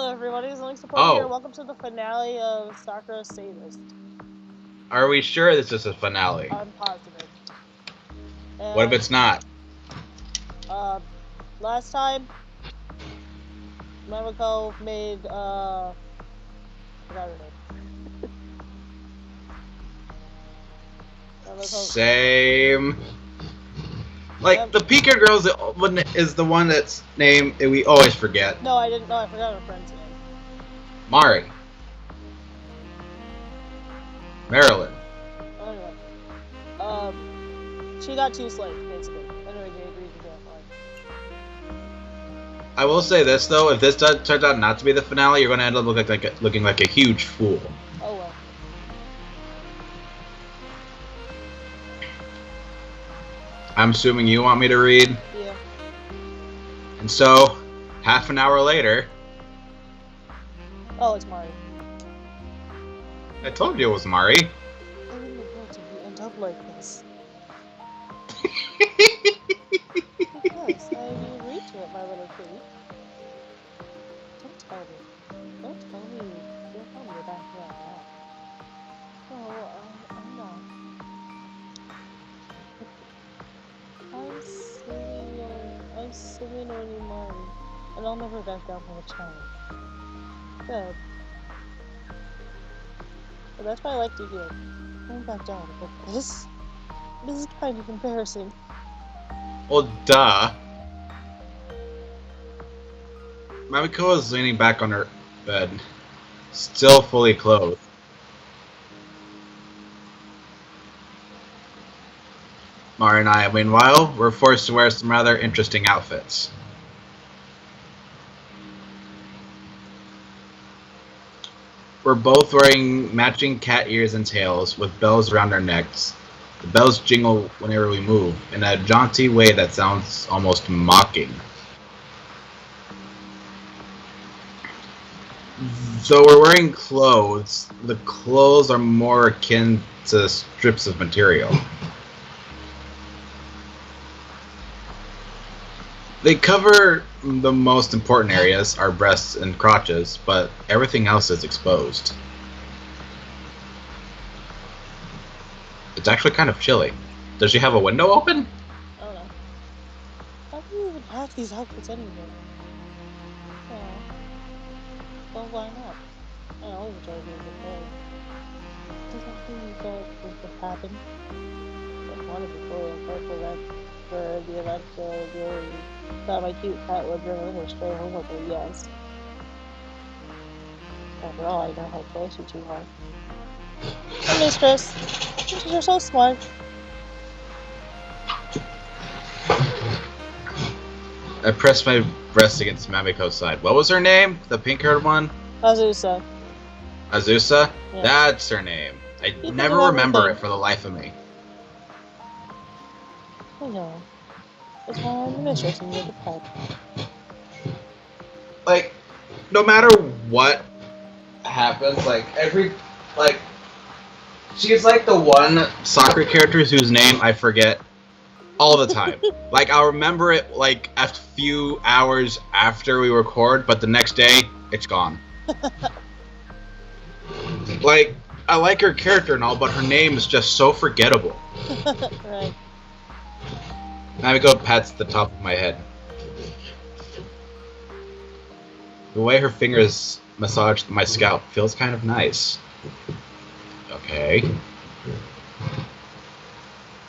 Hello everybody, it's Link Support here. Oh, Welcome to the finale of Sakura Sadist. are we sure this is a finale? I'm positive. What if And, it's not? last time, Mamiko made, I forgot her name. Mamiko, Same. Like, Mem- the Pika Girls is the one that's named we always forget. no, I didn't know, I forgot her friend's name. Mari. Marilyn. Anyway, she got two slaves, basically. Anyway, they agreed to do it, I will say this, though. If this turns out not to be the finale, you're going to end up looking like a huge fool. oh well. I'm assuming you want me to read. Yeah. And so, half an hour later... Oh, it's Mari. I told you it was Mari. I wouldn't have thought you end up like this. Yes, I agreed to it, my little kitty. Don't tell me. Don't tell me. Don't tell me you're back here like that. No, I'm not. I'm singing on you, Mari. And I'll never back down from a challenge. Good. But that's what I like to hear. Don't back down. But this is kind of embarrassing. Well, duh. Mamiko is leaning back on her bed, still fully clothed. Mara and I, meanwhile, were forced to wear some rather interesting outfits. We're both wearing matching cat ears and tails with bells around our necks. The bells jingle whenever we move, in a jaunty way that sounds almost mocking. Though we're wearing clothes, the clothes are more akin to strips of material. They cover the most important areas, our breasts and crotches, but everything else is exposed. It's actually kind of chilly. Does she have a window open? I don't know. How do you even have these outfits anyway? Well, why not? I always enjoy being before. Does that mean you thought this would happen? I wanted before and careful that for the eventual really thought my cute cat would bring with her stray home with her, yes. After all, I know how close you two are. Oh, mistress! You're so smart. I pressed my breast against Mamiko's side. What was her name? The pink-haired one? Azusa. Azusa? Yeah. That's her name. I You never think of remember everything. it for the life of me. I know. That's why I'm the mistress and you're the pet. Like, no matter what happens, she's like the one soccer character whose name I forget all the time. Like, I'll remember it like a few hours after we record, but the next day it's gone. Like, I like her character and all, but her name is just so forgettable. Right. Mamiko pats the top of my head. The way her fingers massage my scalp feels kind of nice. Okay.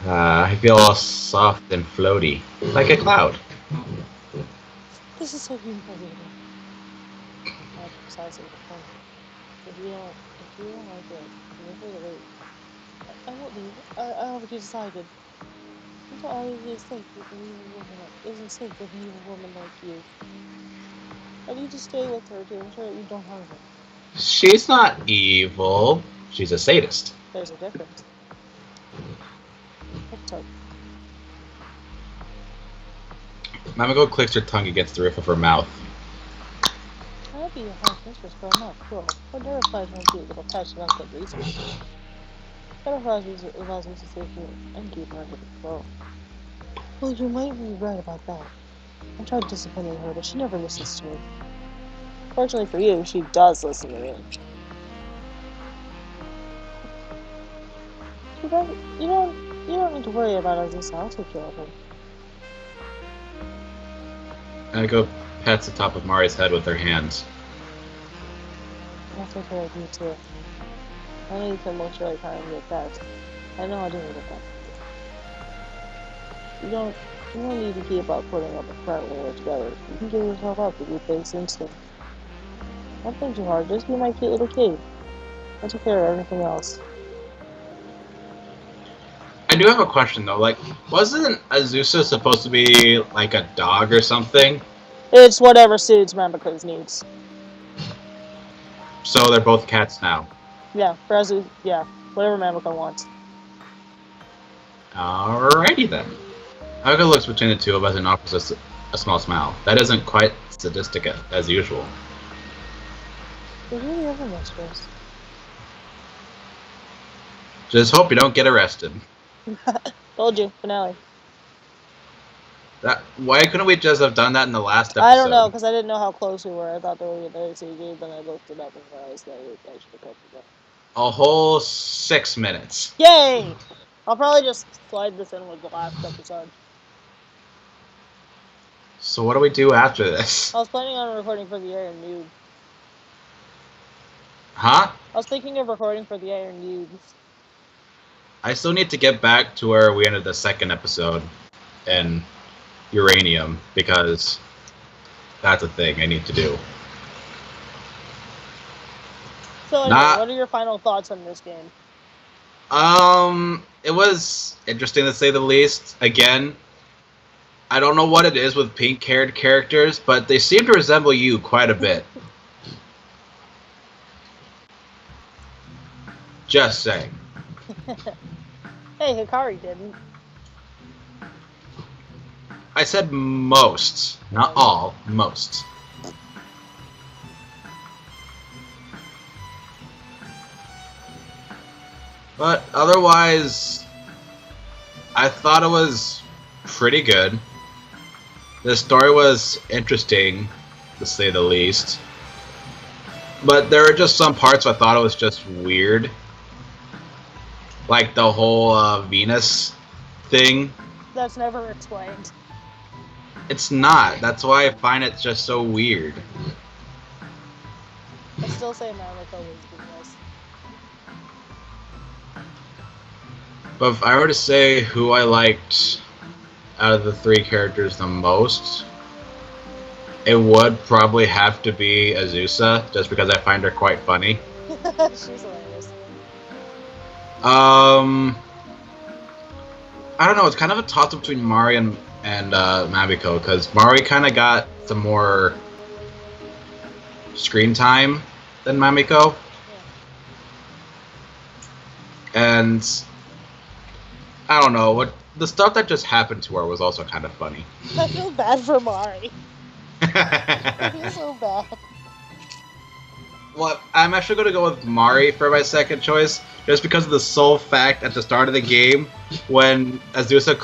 I feel all soft and floaty, like a cloud. This is so humiliating. I'm precisely the point. If you don't like it, feel free to leave. I won't leave. I already decided. It's already safe with an evil woman isn't safe with an evil woman like you. I need to stay with her to ensure that you don't harm her. She's not evil. She's a sadist. There's a difference. So, Mamiko clicks her tongue against the roof of her mouth. I'll be your house mistress for a month, cool. But never flies my cute little patch of uncle research. Better allows me to stay here and keep her under control. Well, you might be right about that. I tried disciplining her, but she never listens to me. Fortunately for you, she does listen to me. She doesn't. You don't need to worry about Aziza. I'll take care of her. Maniko pats the top of Mari's head with her hands. I'll take care of you too. I know you can most really kind of get that. I know I do need a pet. You don't need to keep up putting up a front when we're together. You can give yourself up with your base instinct. Don't think too hard, just be my cute little kid. I'll take care of everything else. I do have a question though. Like, wasn't Azusa supposed to be like a dog or something? It's whatever suits Mamiko's needs. So they're both cats now. Yeah, whatever Mamiko wants. Alrighty then. Mamiko looks between the two of us and offers us a small smile. That isn't quite sadistic as usual. Did you ever mistress? Just hope you don't get arrested. Told you, finale. Why couldn't we just have done that in the last episode? I don't know, because I didn't know how close we were. I thought they were getting CG, then I looked it up and realized that I should have kept it up. A whole 6 minutes. Yay! I'll probably just slide this in with the last episode. So what do we do after this? I was planning on recording for the Iron Noob. Huh? I was thinking of recording for the Iron Noobs. I still need to get back to where we ended the second episode in Uranium, because that's a thing I need to do. So anyway, what are your final thoughts on this game? It was interesting to say the least. Again, I don't know what it is with pink-haired characters, but they seem to resemble you quite a bit. Just saying. Hey, Hikari didn't. I said most, not all, most. But otherwise, I thought it was pretty good. The story was interesting, to say the least. But there were just some parts I thought it was just weird. Like the whole Venus thing. That's never explained. It's not. That's why I find it just so weird. I still say Mamiko was Venus. But if I were to say who I liked out of the three characters the most, it would probably have to be Azusa, just because I find her quite funny. She's hilarious. I don't know, it's kind of a toss-up between Mari and Mamiko, because Mari kind of got some more screen time than Mamiko. Yeah. And I don't know, what the stuff that just happened to her was also kind of funny. I feel bad for Mari. I feel so bad. Well, I'm actually going to go with Mari for my second choice, just because of the sole fact at the start of the game, when Azusa,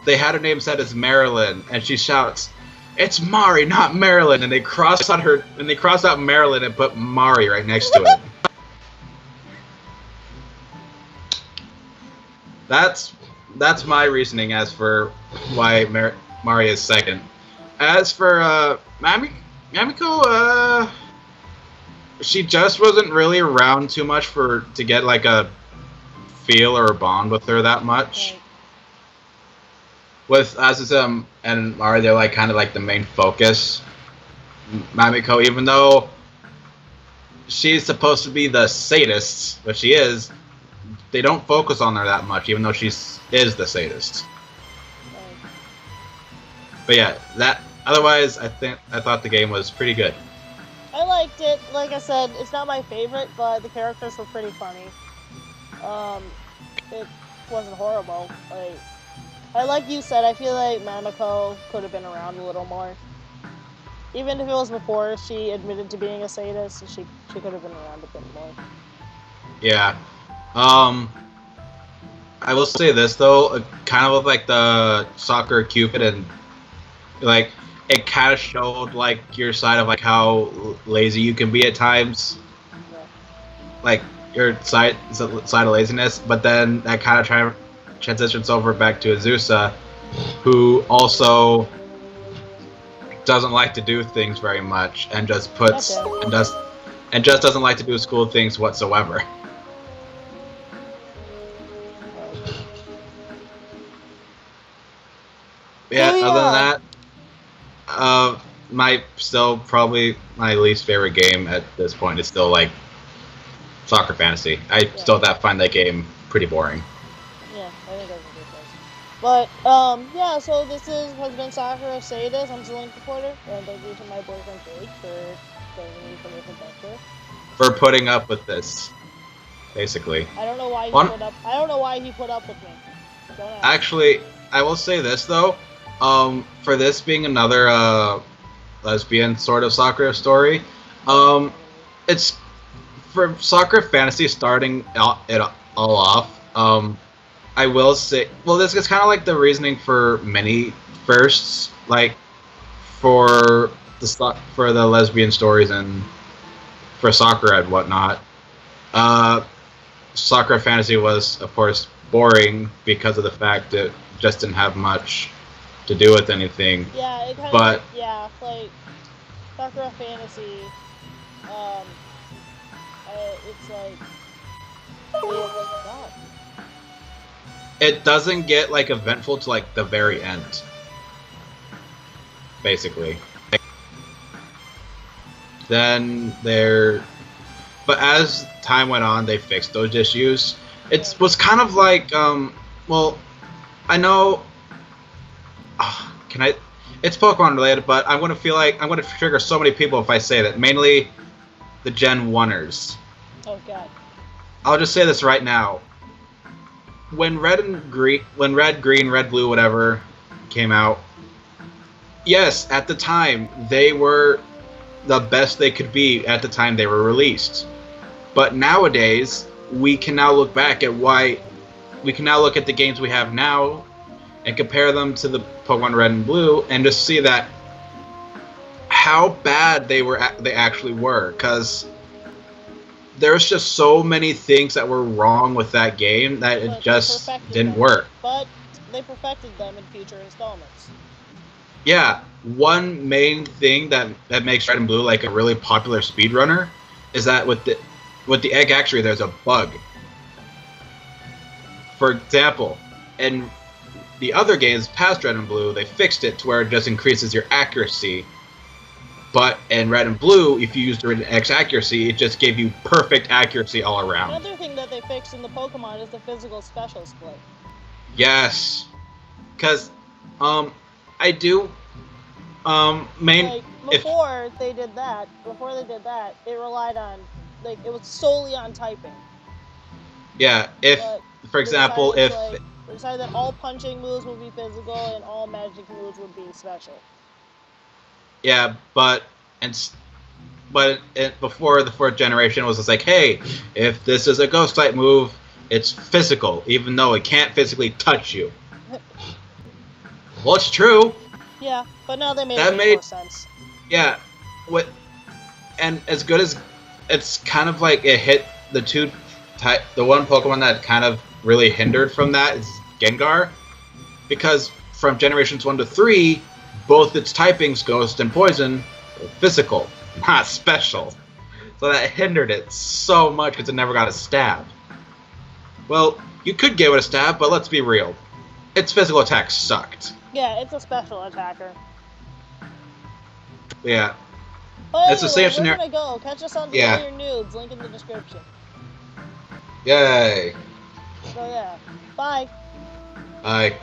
they had her name set as Marilyn, and she shouts, "It's Mari, not Marilyn," and they cross out Marilyn and put Mari right next to it. That's my reasoning as for why Mari is second. As for Mamiko, she just wasn't really around too much to get like a feel or a bond with her that much. Right. With Azusa and Mari, they're like kind of like the main focus. Mamiko, even though she's supposed to be the sadist, which she is, they don't focus on her that much, even though she is the sadist. Right. But yeah, otherwise, I thought the game was pretty good. I liked it. Like I said, it's not my favorite, but the characters were pretty funny. It wasn't horrible. Like you said, I feel like Mamiko could have been around a little more. Even if it was before she admitted to being a sadist, she could have been around a bit more. Yeah. I will say this though, kind of like the Sakura Cupid, and like it kind of showed like your side of like how lazy you can be at times, Yeah. like your side of laziness. But then that kind of transitions over back to Azusa, who also doesn't like to do things very much and just puts and just doesn't like to do school things whatsoever. Yeah. Oh, Other than yeah. that, my still probably my least favorite game at this point is still like Soccer Fantasy. I still find that game pretty boring. Yeah, I think that's a good choice. But yeah. So this has been Sakura Sadist. I'm Link Reporter, and thank you to my boyfriend Jake for joining me for this adventure. For putting up with this, basically. I don't know why he put up. I don't know why he put up with me. Don't ask. Actually, I will say this though. For this being another lesbian sort of Sakura story, it's for Sakura Fantasy starting it all off. I will say, well, this is kind of like the reasoning for many firsts, like for the lesbian stories and for Sakura and whatnot. Sakura Fantasy was, of course, boring because of the fact that it just didn't have much to do with anything. Yeah, it kind but, of like Sakura Fantasy. It's like it doesn't get like eventful to like the very end. Basically. Then but as time went on, they fixed those issues. It was kind of like, well, I know. It's Pokemon related, but I'm gonna trigger so many people if I say that. Mainly, the Gen 1ers. Oh God. I'll just say this right now. When Red, Green, Red, Blue, whatever came out, yes, at the time they were the best they could be at the time they were released. But nowadays, we can now look back at the games we have now and compare them to the Pokemon Red and Blue and just see that how bad they actually were, because there's just so many things that were wrong with that game that it just didn't work. But they perfected them in future installments. Yeah, one main thing that makes Red and Blue like a really popular speedrunner is that with the egg actually there's a bug. For example, in the other games past Red and Blue, they fixed it to where it just increases your accuracy. But in Red and Blue, if you used the X accuracy, it just gave you perfect accuracy all around. Another thing that they fixed in the Pokemon is the physical special split. Yes, because I do before they did that, it relied on it was solely on typing. Yeah, for example, they decided that all punching moves would be physical and all magic moves would be special. Yeah, before the 4th generation it was just like, hey, if this is a ghost type move, it's physical, even though it can't physically touch you. Well, it's true. Yeah, but now they made more sense. Yeah, and as good as it's kind of like it hit the one Pokemon that kind of really hindered from that is Gengar, because from generations 1 to 3, both its typings, Ghost and Poison, were physical, not special. So that hindered it so much because it never got a stab. Well, you could give it a stab, but let's be real. Its physical attack sucked. Yeah, it's a special attacker. Yeah. But it's the same scenario. We're gonna go. Catch us on Your Nudes. Link in the description. Yay. So yeah. Bye. Bye.